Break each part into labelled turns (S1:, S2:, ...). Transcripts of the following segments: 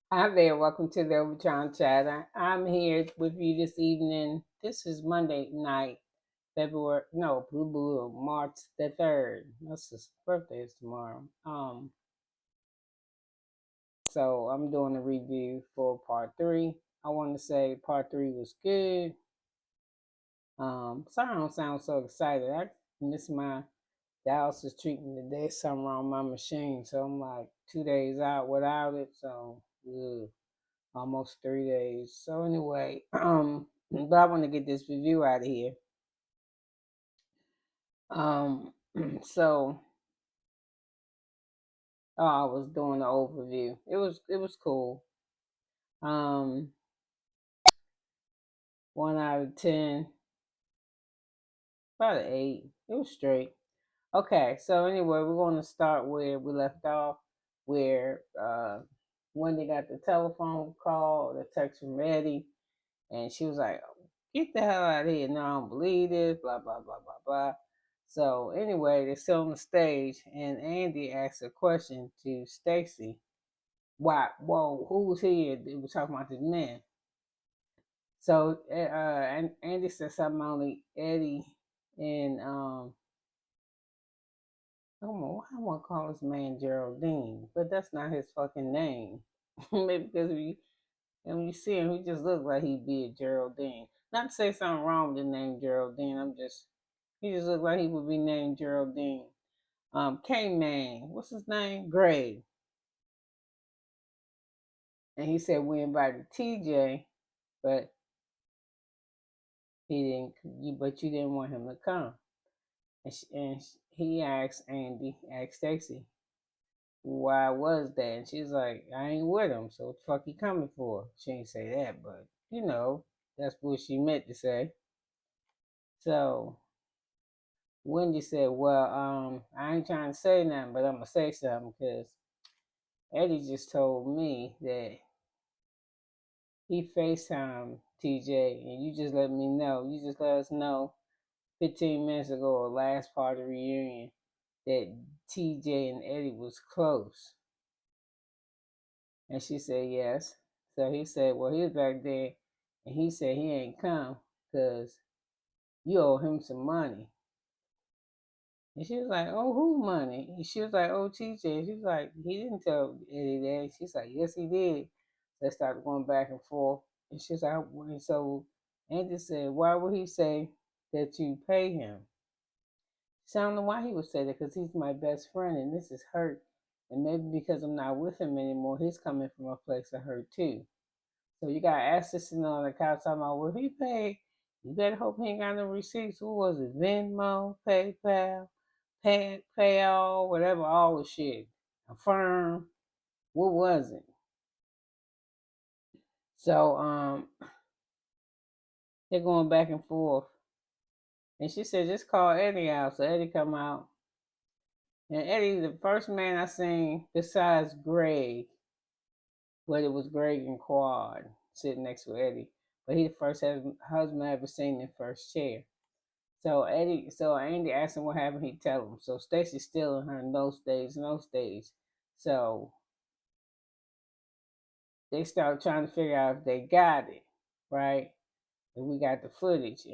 S1: Hi there, welcome to the Obachanchatter. I'm here with you this evening. This is Monday night, March the 3rd. That's his birthday is tomorrow. So I'm doing a review for part three. I want to say part three was good. Sorry I don't sound so excited. I miss my dialysis treatment today. Something wrong with my machine, so I'm like 2 days out without it. So, ugh. Almost 3 days. So anyway, but I want to get this review out of here. Um, so I was doing the overview. It was cool. Um, 1 out of 10, about an 8. It was straight. Okay, so anyway, we're going to start where we left off, where Wendy got the telephone call, the text from Eddie, and she was like, "Get the hell out of here! No, I don't believe this." Blah blah blah blah blah. So anyway, they're still on the stage, and Andy asked a question to Stacey. Why? Whoa, who was here? They were talking about this man. So and Andy said something only Eddie and I don't know why I want to call this man Geraldine, but that's not his fucking name. Maybe because when you see him, he just looks like he'd be a Geraldine. Not to say something wrong with the name Geraldine. He just looked like he would be named Geraldine. K-Man, what's his name? Gray. And he said we invited TJ, but but you didn't want him to come. And he asked Stacey, why was that? And she's like, I ain't with him, so what the fuck he coming for? She ain't say that, but that's what she meant to say. So Wendy said, well, I ain't trying to say nothing, but I'm gonna say something because Eddie just told me that he FaceTimed TJ, and you just let me know. You just let us know 15 minutes ago, or last part of the reunion, that TJ and Eddie was close. And she said yes. So he said, well, he was back there, and he said he ain't come because you owe him some money. And she was like, oh, who money? And she was like, oh, TJ. She was like, he didn't tell Eddie that. She's like, yes, he did. They started going back and forth. And she's like, and so Andy said, why would he say that you pay him? So I don't know why he would say that because he's my best friend and this is hurt. And maybe because I'm not with him anymore, he's coming from a place of hurt too. So you got Ashley sitting on the couch talking about, well, he paid. You better hope he ain't got no receipts. What was it? Venmo, PayPal, Payall, whatever, all the shit. Affirm. What was it? So they're going back and forth. And she said, just call Eddie out. So Eddie come out. And Eddie, the first man I seen besides Greg, but it was Greg and Quad sitting next to Eddie. But he the first husband I ever seen in first chair. So Andy asked him what happened, he tell him. So Stacey's still in her no stage. So they start trying to figure out if they got it, right? And we got the footage.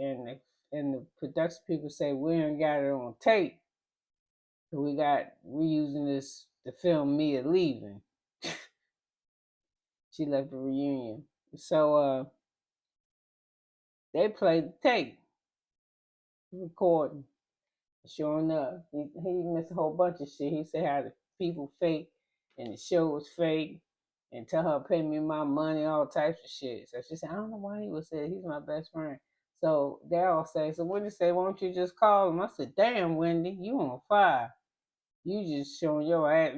S1: And the production people say we ain't got it on tape. So we using this to film Mia leaving. She left the reunion. So they played the tape, recording. Sure enough, he missed a whole bunch of shit. He said how the people fake and the show was fake and tell her pay me my money, all types of shit. So she said, I don't know why he would say it. He's my best friend. So they all say, so Wendy said, why don't you just call him? I said, damn, Wendy, you on fire. You just showing your ass.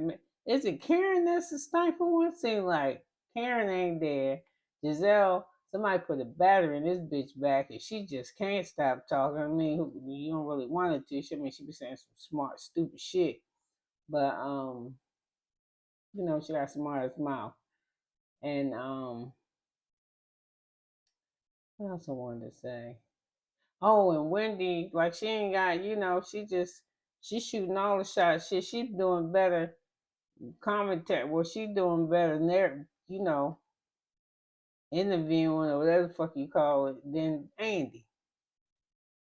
S1: Is it Karen that's a sniper one? Seem like Karen ain't there. Gizelle, somebody put a battery in this bitch back and she just can't stop talking. I mean, you don't really want it to. She be saying some smart, stupid shit. But she got smart as mouth. And what else I wanted to say? Oh, and Wendy, like she ain't got, she's shooting all the shots. She's doing better commentary. Well, she doing better than there, interviewing or whatever the fuck you call it, than Andy.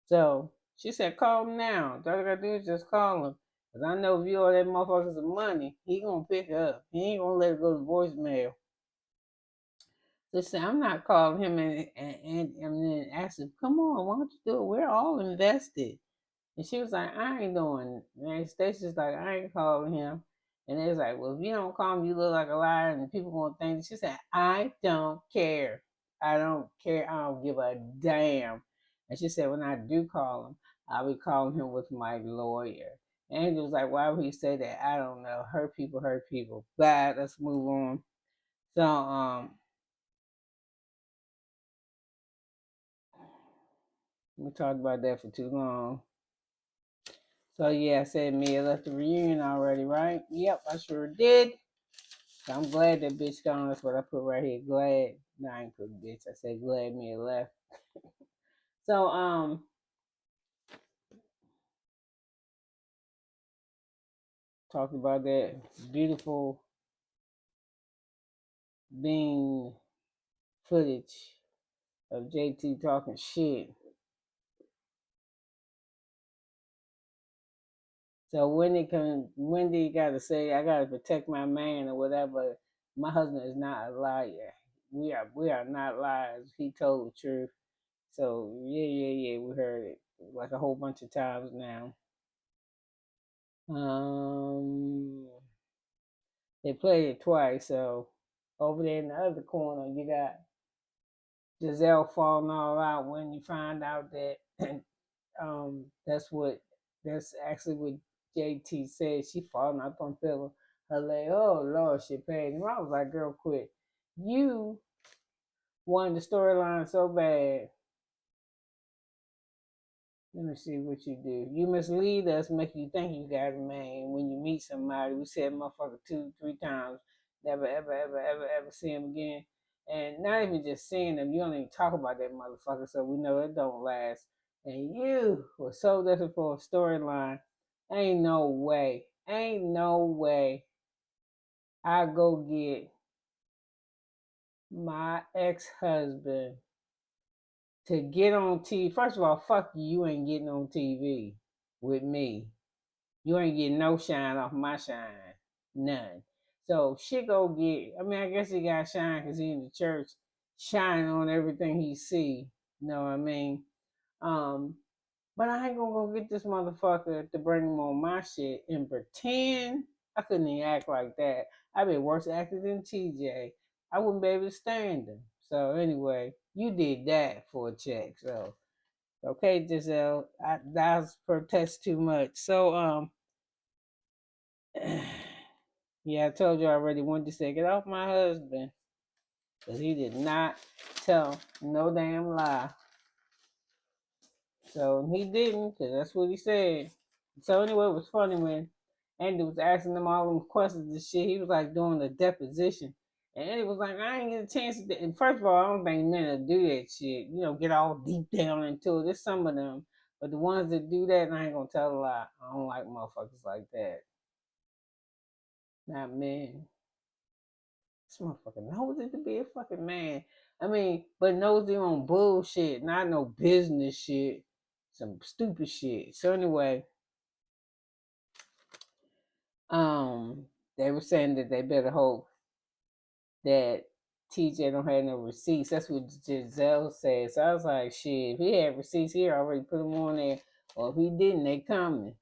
S1: So she said, call him now. All I gotta do is just call him. Cause I know if you owe that motherfucker some money, he gonna pick up. He ain't gonna let it go to voicemail. So she said, I'm not calling him and then asked him, come on, why don't you do it? We're all invested. And she was like, I ain't doing it. And Stacey's like, I ain't calling him. And they was like, well, if you don't call him, you look like a liar and people gonna think. She said, I don't care. I don't care. I don't give a damn. And she said, when I do call him, I'll be calling him with my lawyer. And he was like, why would he say that? I don't know. Hurt people, hurt people. But let's move on. So, we talked about that for too long. So yeah, I said M.I.A left the reunion already, right? Yep, I sure did. So I'm glad that bitch gone. That's what I put right here. Glad. No, I ain't put bitch. I said glad M.I.A left. So talked about that beautiful bean footage of JT talking shit. So Wendy got to say, I got to protect my man or whatever. My husband is not a liar. We are not liars. He told the truth. So yeah, we heard it like a whole bunch of times now. They played it twice. So over there in the other corner, you got Gizelle falling all out when you find out that that's actually what JT said. She falling out on pillow. Her leg, oh Lord, she paid him. I was like, girl, quit. You wanted the storyline so bad. Let me see what you do. You mislead us, make you think you got a man. When you meet somebody, we said motherfucker 2-3 times, never, ever see him again. And not even just seeing them, you don't even talk about that motherfucker, so we know it don't last. And you were so desperate for a storyline. Ain't no way. Ain't no way I go get my ex-husband to get on TV. First of all, fuck you, you ain't getting on TV with me. You ain't getting no shine off my shine. None. So shit go get, I mean, I guess he got shine because he in the church shining on everything he see. You know what I mean? Um, but I ain't gonna go get this motherfucker to bring him on my shit and pretend I couldn't even act like that. I've been worse acting than TJ. I wouldn't be able to stand him. So anyway, you did that for a check. So okay, Gizelle, that's protest too much. So yeah, I told you already. Wanted to say, get off my husband, because he did not tell no damn lie. So he didn't, because that's what he said. So anyway, it was funny when Andy was asking them all them questions and shit. He was like doing a deposition. And Andy was like, I ain't get a chance to. And first of all, I don't think men will do that shit. Get all deep down into it. There's some of them. But the ones that do that, I ain't going to tell a lie. I don't like motherfuckers like that. Not men. This motherfucker nosy to be a fucking man. I mean, but nosy on bullshit, not no business shit. Some stupid shit. So anyway, they were saying that they better hope that TJ don't have no receipts. That's what Gizelle said. So I was like, shit, if he had receipts, he already put them on there. Or if he didn't, they coming.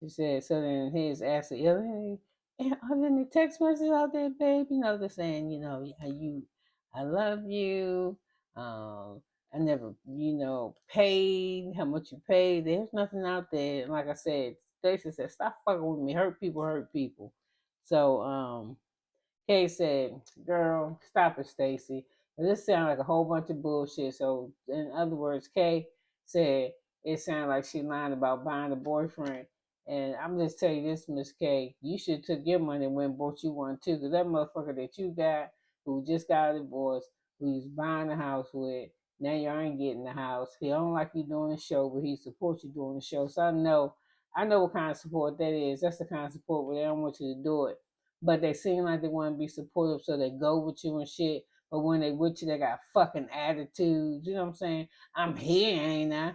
S1: She said, so then his asked the other, hey, are there any text messages out there, babe? They're saying, I love you. I never, paid how much you paid. There's nothing out there. And like I said, Stacey said, stop fucking with me. Hurt people, hurt people. So, Kay said, girl, stop it, Stacey. This sounds like a whole bunch of bullshit. So, in other words, Kay said it sounded like she lying about buying a boyfriend. And I'm just telling you this, Miss K, you should have took your money and went and bought you one too. Because that motherfucker that you got, who just got a divorce, who you buying a house with, Now y'all ain't getting the house. He don't like you doing the show, but he supports you doing the show. So I know what kind of support that is. That's the kind of support where they don't want you to do it. But they seem like they want to be supportive, so they go with you and shit. But when they with you, they got fucking attitudes. You know what I'm saying? I'm here, ain't I?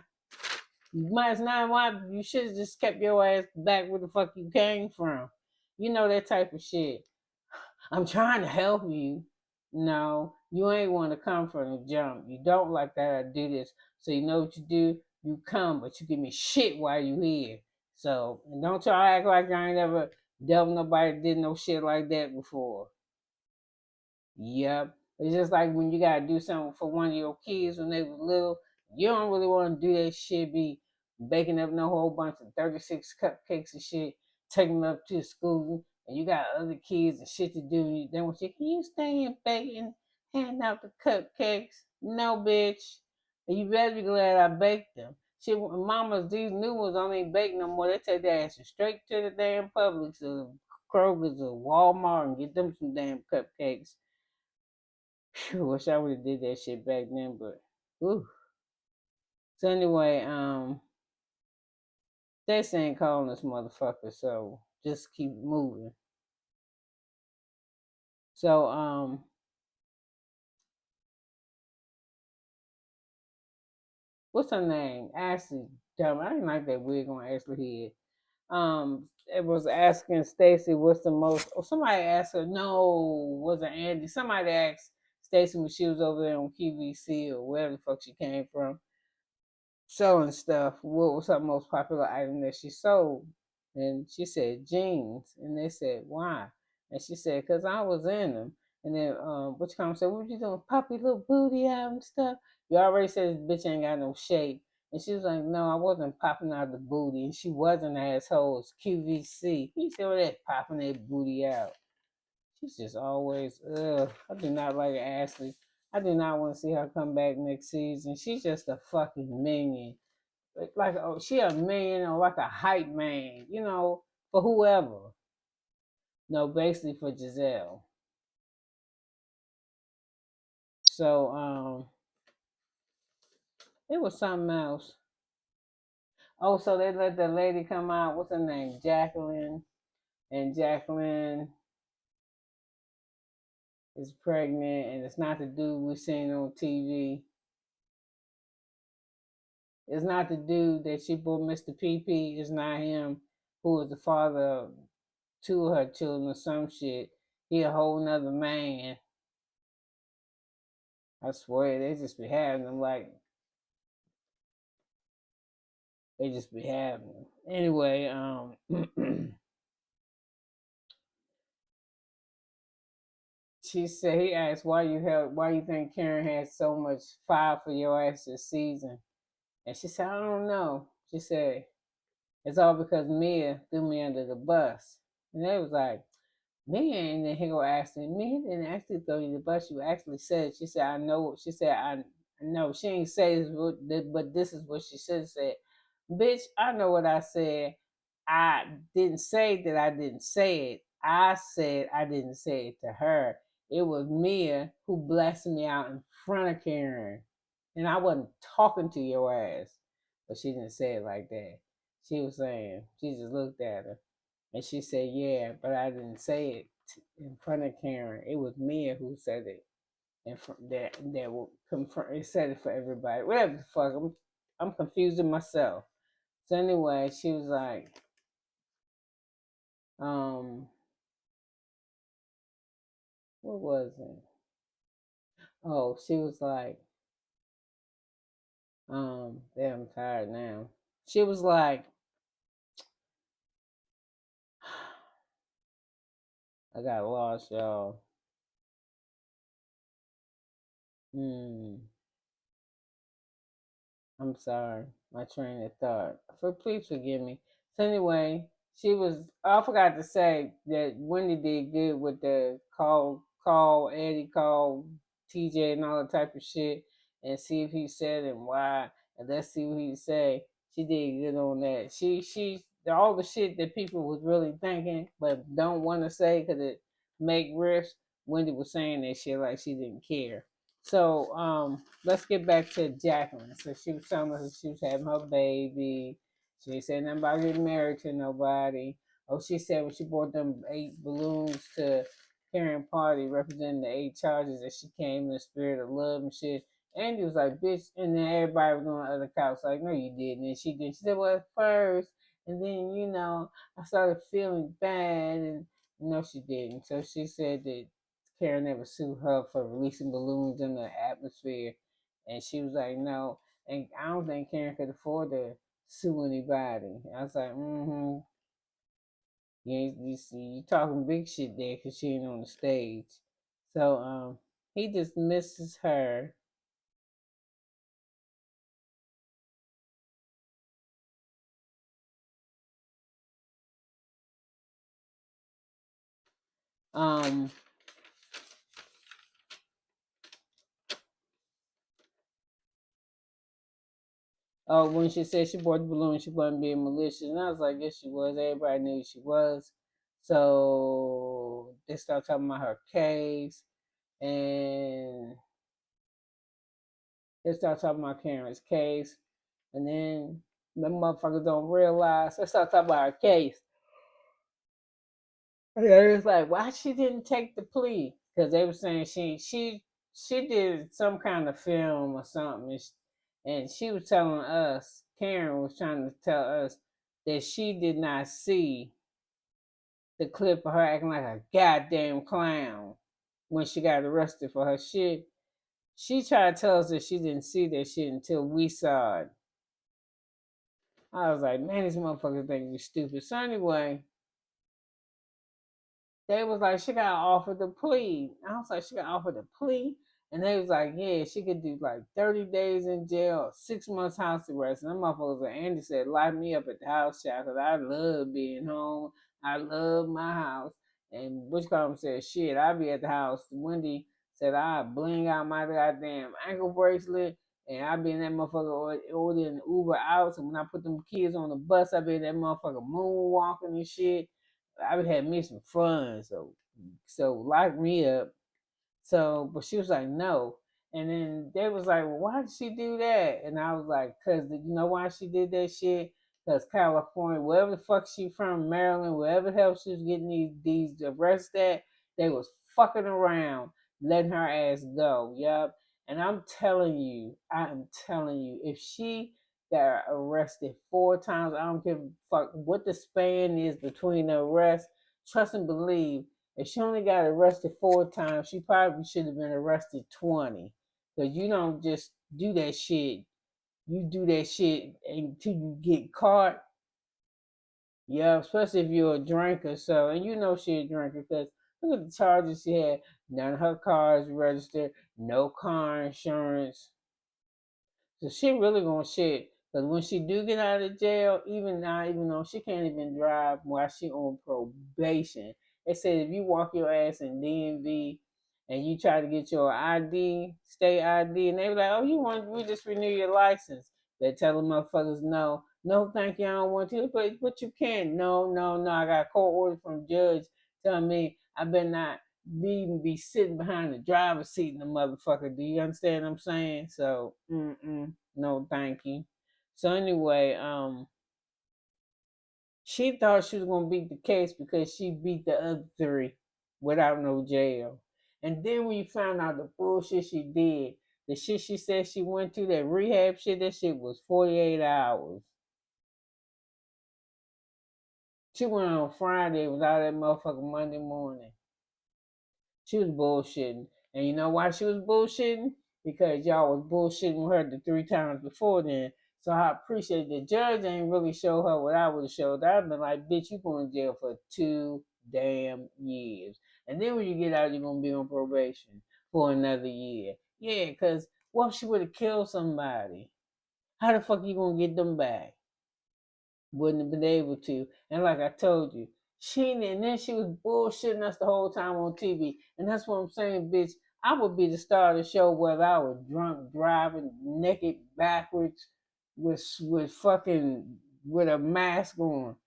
S1: You might as not why you should have just kept your ass back where the fuck you came from. You know that type of shit. I'm trying to help you. No, you ain't want to come from the jump. You don't like that I do this. So you know what you do? You come, but you give me shit while you here. So and don't try to act like I ain't ever dealt with nobody that did no shit like that before. Yep. It's just like when you gotta do something for one of your kids when they was little, you don't really want to do that shit, be baking up no whole bunch of 36 cupcakes and shit, taking them up to school, and you got other kids and shit to do, and they want you, can you stay in baking, hand out the cupcakes? No, bitch. And you better be glad I baked them. Shit, mamas, these new ones don't even bake no more. They take their asses straight to the damn Publix or Kroger's or Walmart and get them some damn cupcakes. Phew, wish I would have did that shit back then, but ooh. So anyway, Stacey ain't calling this motherfucker, so just keep moving. So what's her name? Ashley. Dumb. I didn't like that wig on Ashley head. It was asking Stacey what's the most. Oh, somebody asked her. No, was it Andy? Somebody asked Stacey when she was over there on QVC or wherever the fuck she came from, selling stuff. What was her most popular item that she sold? And she said jeans. And they said, why? And she said, because I was in them. And then Butch Combs said, what you doing? Pop your little booty out and stuff. You already said this bitch ain't got no shape. And she was like, no, I wasn't popping out the booty. And she wasn't asshole. It's QVC. He said, that popping that booty out. She's just always, ugh. I do not like Ashley. I do not want to see her come back next season. She's just a fucking minion. Like oh, she a minion or like a hype man, you know, for whoever. No, basically for Gizelle. So it was something else. Oh, so they let the lady come out. What's her name? Jacqueline. And Jacqueline is pregnant, and it's not the dude we seen on TV. It's not the dude that she bought Mr. PP. It's not him who is the father of two of her children or some shit. He a whole nother man. I swear, they just be having them like they just be having them. Anyway, she said he asked why you think Karen had so much fire for your ass this season, and she said I don't know. She said it's all because Mia threw me under the bus, and they was like, me and then he go asking me didn't actually throw you the bus. You actually said. She said I know. She said I know. She ain't say this, but this is what she should have said. Bitch, I know what I said. I didn't say that I didn't say it. I said I didn't say it to her. It was Mia who blessed me out in front of Karen, and I wasn't talking to your ass. But she didn't say it like that. She was saying she just looked at her. And she said, yeah, but I didn't say it in front of Karen. It was Mia who said it. And that will confirm. It said it for everybody. Whatever the fuck. I'm confusing myself. So anyway, she was like, what was it? Oh, she was like, damn, I'm tired now. She was like, I got lost, y'all. I'm sorry, my train of thought. Please forgive me. So anyway, she was. I forgot to say that Wendy did good with the call Eddie, call TJ, and all that type of shit, and see if he said and why, and let's see what he say. She did good on that. She all the shit that people was really thinking but don't want to say because it make riffs. Wendy was saying that shit like she didn't care. So let's get back to Jacqueline. So she was telling us she was having her baby. She ain't said nothing about getting married to nobody. Oh, she said when she bought them 8 balloons to Karen party representing the 8 charges that she came in the spirit of love and shit. Andy was like, bitch, and then everybody was on the other couch like, no, you didn't. And she did. She said, well, at first, and then I started feeling bad, and no, she didn't. So she said that Karen never sued her for releasing balloons in the atmosphere. And she was like, no. And I don't think Karen could afford to sue anybody. I was like, mm-hmm. You see, you talking big shit there because she ain't on the stage. So he dismisses her. Um, oh, when she said she bought the balloon, she wasn't being malicious. And I was like, yes, she was. Everybody knew she was. So they started talking about her case. And they start talking about Karen's case, and then the motherfuckers don't realize. They start talking about her case. And it was like, why she didn't take the plea? Because they were saying she did some kind of film or something, and she was telling us, Karen was trying to tell us that she did not see the clip of her acting like a goddamn clown when she got arrested for her shit. She tried to tell us that she didn't see that shit until we saw it. I was like, man, these motherfuckers think we stupid. So anyway, they was like, she got offered the plea. I was like, she got offered the plea? And they was like, yeah, she could do like 30 days in jail, 6 months house arrest. And them motherfuckers, like Andy said, lock me up at the house chat because I love being home. I love my house. And Bushcomb said, shit, I'll be at the house. Wendy said, I bling out my goddamn ankle bracelet and I be in that motherfucker ordering Uber out. So when I put them kids on the bus, I be in that motherfucker moonwalking and shit. I would have me some fun. So lock me up. So, but she was like, no. And then they was like, well, why did she do that? And I was like, because you know why she did that shit? Because California, wherever the fuck she from, Maryland, wherever the hell she was getting these arrests at, they was fucking around, letting her ass go. Yup. And I'm telling you, if she got arrested 4 times, I don't give a fuck what the span is between the arrests. Trust and believe if she only got arrested 4 times, she probably should have been arrested 20. Because you don't just do that shit. You do that shit until you get caught. Yeah, especially if you're a drinker. So, and you know she a drinker because look at the charges she had. None of her cars registered, no car insurance. So she really gonna shit. Cause when she do get out of jail, even now, even though she can't even drive while she on probation, they said if you walk your ass in DMV and you try to get your ID, state ID, and they be like, oh, you want we just renew your license. They tell them motherfuckers no, no, thank you, I don't want to. But you can't. No, no, no. I got a court order from judge telling me I better not be sitting behind the driver's seat in the motherfucker. Do you understand what I'm saying? So, no, thank you. So anyway, she thought she was gonna beat the case because she beat the other 3 without no jail. And then when you found out the bullshit she did, the shit she said she went to, that rehab shit, that shit was 48 hours. She went on Friday without that motherfucker Monday morning. She was bullshitting. And you know why she was bullshitting? Because y'all was bullshitting with her the 3 times before then. So I appreciate the judge ain't really show her what I would have showed. I'd been like, bitch, you going to jail for 2 damn years. And then when you get out, you're going to be on probation for another year. Yeah, because what if she would have killed somebody? How the fuck you going to get them back? Wouldn't have been able to. And like I told you, and then she was bullshitting us the whole time on TV. And that's what I'm saying, bitch. I would be the star of the show whether I was drunk, driving, naked, backwards, with fucking with a mask on.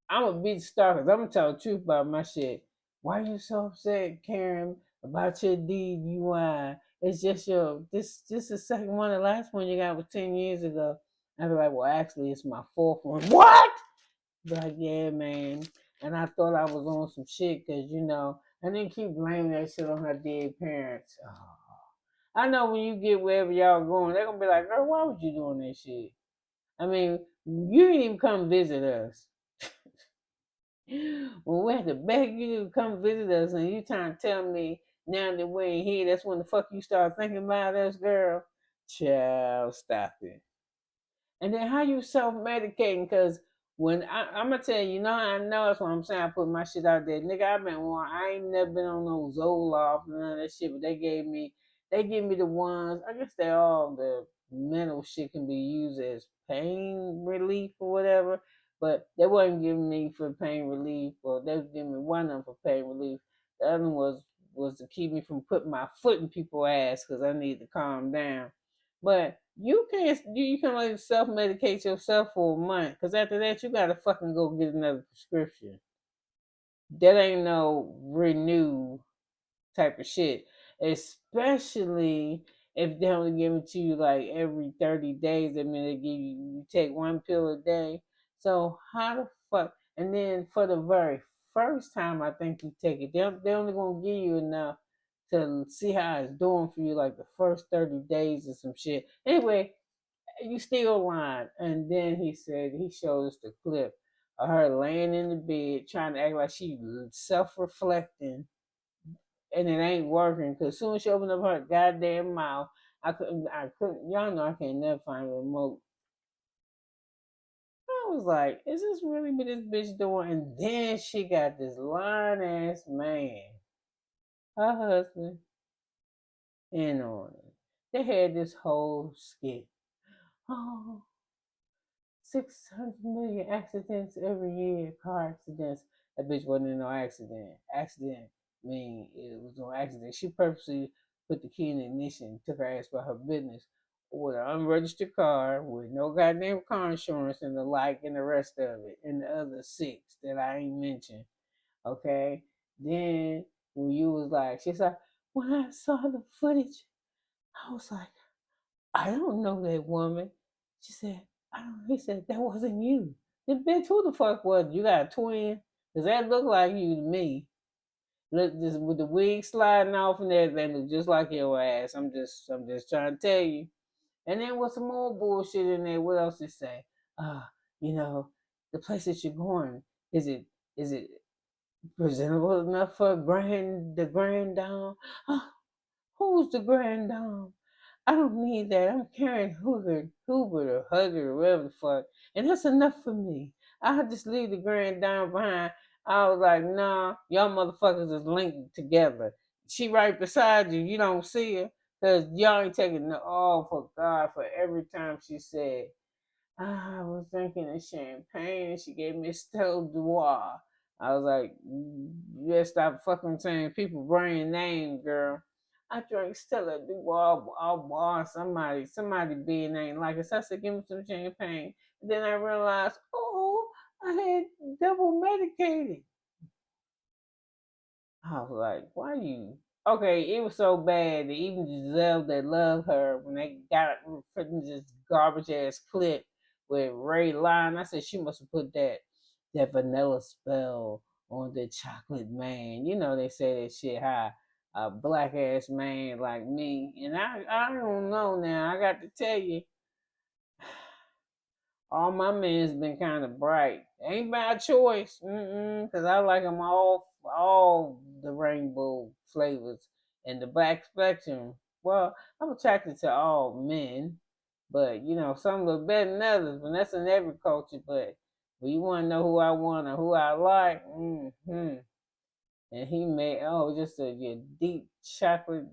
S1: I'm gonna be the star because I'm gonna tell the truth about my shit. Why are you so upset, Karen, about your DUI? It's just this the second one. The last one you got was 10 years ago. I'd be like, well, actually, it's my fourth one. What? Be like, yeah, man. And I thought I was on some shit because and then keep blaming that shit on her dead parents. Oh. I know when you get wherever y'all going, they're gonna be like, girl, why would you doing that shit? I mean, you didn't even come visit us. When we had to beg you to come visit us, and you trying to tell me now that we ain't here, that's when the fuck you start thinking about us, girl. Child, stop it. And then how you self medicating? Because when I'm gonna tell you, I know that's what I'm saying. I put my shit out there, nigga. I've been on. I ain't never been on no Zoloft and none of that shit. But they give me the ones. I guess they all the mental shit can be used as pain relief or whatever. But they wasn't giving me for pain relief, or they was giving me one of them for pain relief. The other one was to keep me from putting my foot in people's ass because I need to calm down. But you can only self medicate yourself for a month because after that you gotta fucking go get another prescription. That ain't no renew type of shit. Especially if they only give it to you like every 30 days. I mean they give you take one pill a day. So how the fuck and then for the very first time I think you take it, they only gonna give you enough to see how it's doing for you like the first 30 days or some shit. Anyway, you still lying. And then he showed us the clip of her laying in the bed trying to act like she self-reflecting, and it ain't working. Because soon as she opened up her goddamn mouth, I couldn't. Y'all know I can't never find a remote. I was like, is this really what this bitch doing? And then she got this lying ass man, her husband, in on it. They had this whole skit. Oh, 600 million accidents every year, car accidents. That bitch wasn't in no accident. Accident mean it was no accident. She purposely put the key in the ignition, took her ass by her business with an unregistered car with no goddamn car insurance and the like and the rest of it and the other six that I ain't mentioned. Okay? Then when you was like, she's like, when I saw the footage, I was like, I don't know that woman. She said, I don't know. He said, that wasn't you. The bitch, who the fuck was you? Got a twin? Does that look like you to me? Look, just with the wig sliding off and everything, look just like your ass. I'm just trying to tell you. And then with some more bullshit in there, what else it say? Uh, you know, the place that you're going, is it presentable enough for the grand dame? Who's the grand dame? I don't need that. I'm carrying Hubert or Hugger or whatever the fuck. And that's enough for me. I'll just leave the grand down behind. I was like, nah, y'all motherfuckers is linked together. She right beside you. You don't see her. Because y'all ain't taking the all for God for every time she said, I was drinking a champagne and she gave me a Stella Dubois. I was like, you better stop fucking saying people brain names, girl. I drank Stella Dubois, somebody big name like it. So I said, give me some champagne. And then I realized, oh, I had double medicated. I was like, why you? Okay, it was so bad that even Gizelle that loved her, when they got freaking this garbage ass clip with Ray Line, I said she must have put that vanilla spell on the chocolate man. You know they say that shit how a black ass man like me. And I don't know now. I got to tell you, all my men's been kind of bright. Ain't by choice, because I like them all the rainbow flavors and the black spectrum. Well, I'm attracted to all men, but some look better than others, and that's in every culture. But when you want to know who I want or who I like, and he made just a deep chocolate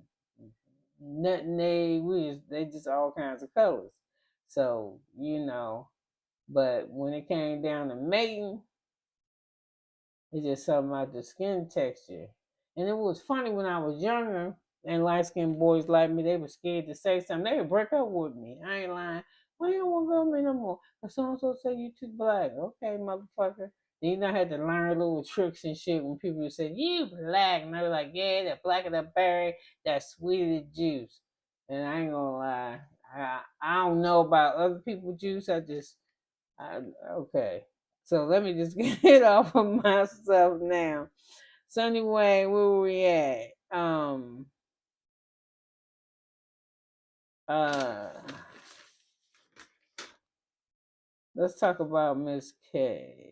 S1: nutmeg. They just all kinds of colors. So but when it came down to mating, it's just something about the skin texture. And it was funny when I was younger and light skinned boys like me, they were scared to say something. They would break up with me. I ain't lying. Why you don't want to go with me no more? Cause so and so say you too black. Okay, motherfucker. Then, I had to learn little tricks and shit when people said, "You black," and I was like, "Yeah, the blacker the berry, that sweeter the juice." And I ain't gonna lie, I don't know about other people's juice. Okay. So let me just get it off of myself now. So anyway, where were we at? Uh, let's talk about Miss K.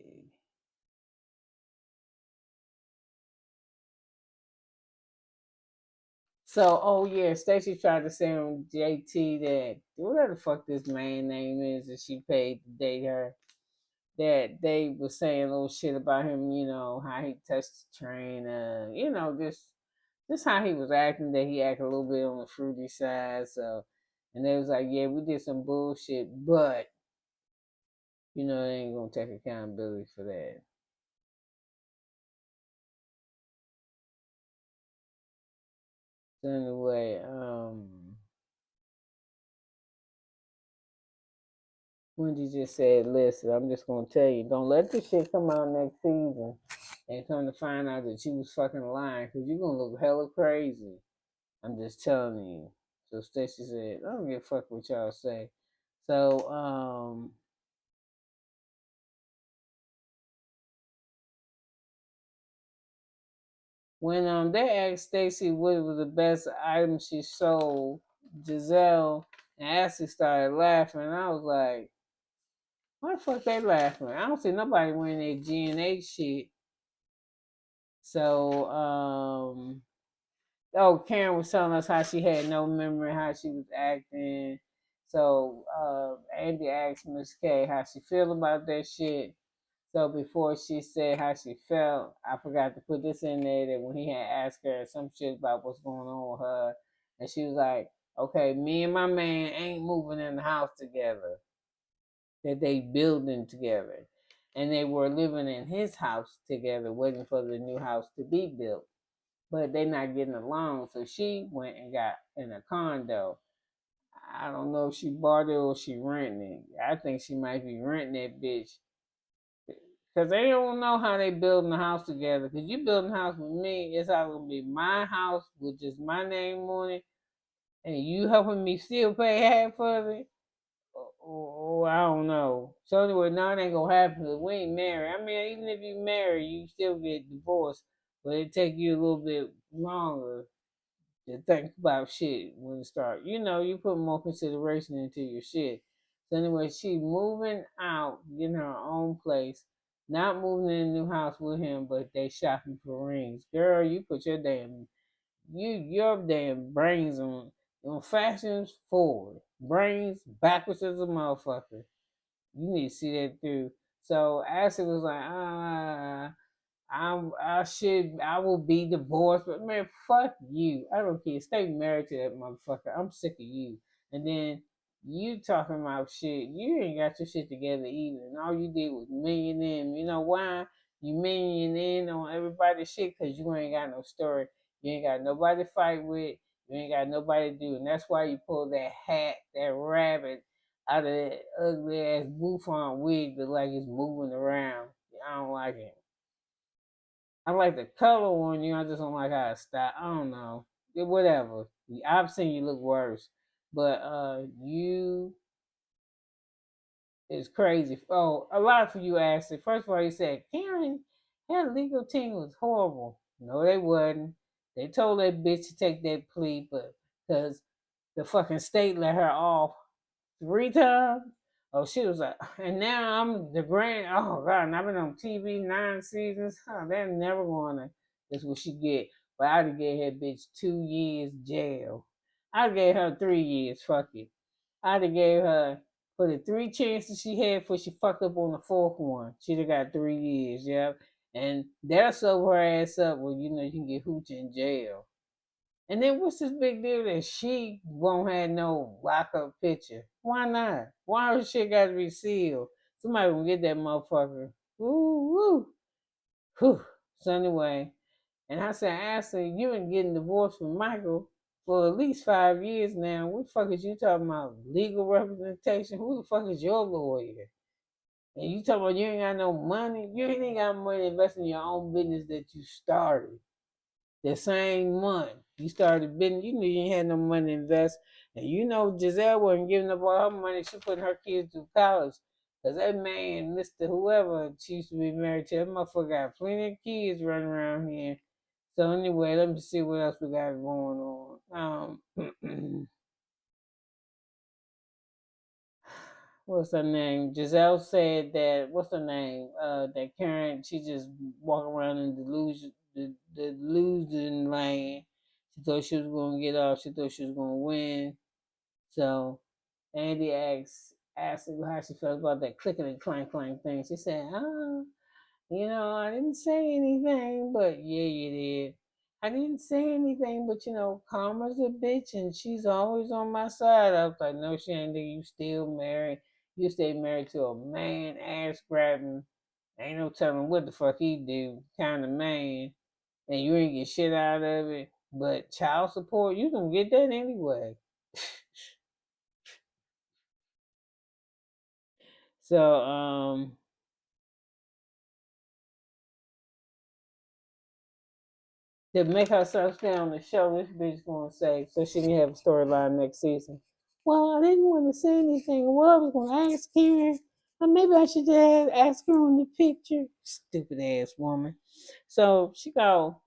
S1: So, oh yeah, Stacey tried to say on JT that whatever the fuck this man name is that she paid to date her, that they was saying little shit about him, how he touched the train, just how he was acting, that he acted a little bit on the fruity side. So, and they was like, yeah, we did some bullshit, but they ain't gonna take accountability for that. So anyway, Wendy just said, listen, I'm just gonna tell you, don't let this shit come out next season and come to find out that you was fucking lying, because you're gonna look hella crazy. I'm just telling you. So Stacey said, I don't give a fuck what y'all say. So, when they asked Stacey what was the best item she sold, Gizelle and Ashley started laughing, and I was like, why the fuck they laughing? I don't see nobody wearing their GNA shit. So, Karen was telling us how she had no memory, how she was acting. So, Andy asked Miss K how she feel about that shit. So before she said how she felt, I forgot to put this in there, that when he had asked her some shit about what's going on with her, and she was like, okay, me and my man ain't moving in the house together, that they building together. And they were living in his house together, waiting for the new house to be built. But they not getting along, so she went and got in a condo. I don't know if she bought it or she renting it. I think she might be renting that bitch, because they don't know how they building a house together. Because you building a house with me, it's either going to be my house with just my name on it, and you helping me still pay half of it, or I don't know. So anyway, now it ain't going to happen because we ain't married. I mean, even if you marry, you still get divorced, but it take you a little bit longer to think about shit when it start. You put more consideration into your shit. So anyway, she moving out, getting her own place, not moving in a new house with him, but they shopping for rings. Girl, you put your damn brains on fashions forward, brains backwards as a motherfucker. You need to see that through. So Ashley was like, I will be divorced, but man, fuck you. I don't care. Stay married to that motherfucker. I'm sick of you. And then you talking about shit. You ain't got your shit together either. And all you did was million in. You know why? You million in on everybody's shit because you ain't got no story. You ain't got nobody to fight with. You ain't got nobody to do. And that's why you pull that hat, that rabbit out of that ugly ass bouffant wig that like it's moving around. I don't like it. I like the color on you. I just don't like how it style. I don't know. Whatever. I've seen you look worse, but you is crazy. Oh, a lot of you asked it. First of all, you said Karen, her legal team was horrible. No, they wasn't. They told that bitch to take that plea, but because the fucking state let her off 3 times. Oh, she was like, and now I'm the grand. Oh God, and I've been on TV 9 seasons. Huh, they're never gonna. That's what she get. But I'd have gave her bitch 2 years jail. I'd gave her 3 years. Fuck it. I'd have gave her for the 3 chances she had before she fucked up on the fourth one. She'd have got 3 years. Yeah, and that'll sober her ass up. Well, you can get hooch in jail. And then what's this big deal that she won't have no lockup picture? Why not? Why her shit got to be sealed? Somebody will get that motherfucker. Woo woo. Whew. So anyway, and I said, Ashley, you been getting divorced from Michael for at least 5 years now. What the fuck is you talking about? Legal representation? Who the fuck is your lawyer? And you talking about you ain't got no money? You ain't got money to invest in your own business that you started. The same month you started business, you knew you ain't had no money to invest. And you know Gizelle wasn't giving up all her money. She putting her kids through college. Because that man, Mr. Whoever she used to be married to, that motherfucker got plenty of kids running around here. So anyway, let me see what else we got going on. What's her name? Gizelle said that what's her name? That Karen, she just walk around in the delusion land. She thought she was gonna get off. She thought she was gonna win. So Andy asked her how she felt about that clicking and clank clank thing. She said, I didn't say anything, but yeah, you did. I didn't say anything, but Karma's a bitch and she's always on my side. I was like, no, she ain't. You still married. You stay married to a man, ass grabbing. Ain't no telling what the fuck he do, kind of man. And you ain't get shit out of it. But child support, you gonna get that anyway. So, to make herself stay on the show, this bitch gonna say so she can have a storyline next season. Well, I didn't want to say anything. Well, I was gonna ask Karen, or maybe I should ask her on the picture. Stupid ass woman. So she go.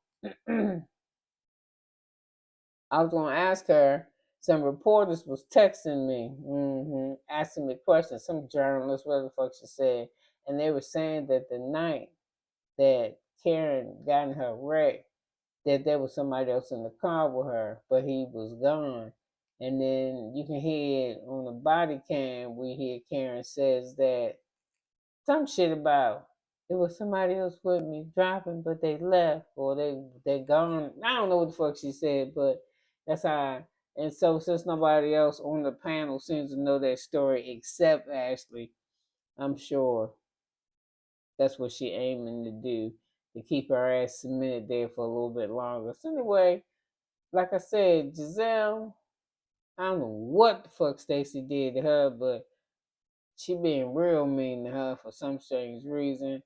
S1: I was gonna ask her. Some reporters was texting me, asking me questions. Some journalists, whatever the fuck she said, and they were saying that the night that Karen got in her wreck, that there was somebody else in the car with her, but he was gone. And then you can hear it on the body cam. We hear Karen says that some shit about it was somebody else with me driving, but they left or they gone. I don't know what the fuck she said, but that's how. And so since nobody else on the panel seems to know that story except Ashley, I'm sure that's what she aiming to do, to keep her ass cemented there for a little bit longer. So anyway, like I said, Gizelle, I don't know what the fuck Stacey did to her, but she being real mean to her for some strange reason.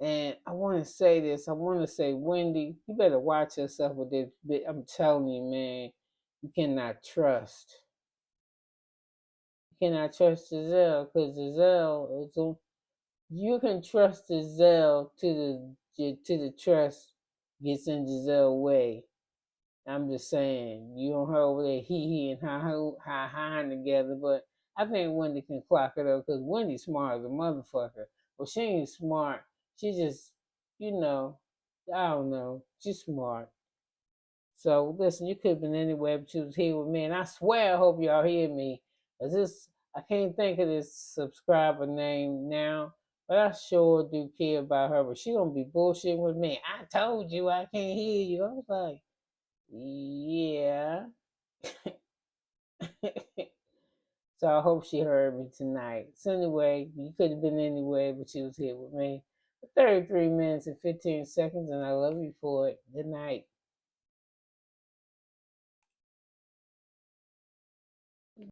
S1: And I want to say this. I want to say, Wendy, you better watch yourself with this bit. I'm telling you, man, you cannot trust. You cannot trust Gizelle because Gizelle is a, you can trust Gizelle to the trust gets in Gizelle way. I'm just saying, you don't her over there he and ha together, but I think Wendy can clock it up because Wendy's smart as a motherfucker. Well, she ain't smart. She just, you know, I don't know. She's smart. So listen, you could have been anywhere, but you was here with me, and I swear I hope y'all hear me. Cause this, I can't think of this subscriber name now, but I sure do care about her. But she gonna be bullshitting with me. I told you I can't hear you. I was like, yeah. So I hope she heard me tonight. So anyway, you could have been anywhere, but she was here with me for 33 minutes and 15 seconds, and I love you for it. Good night.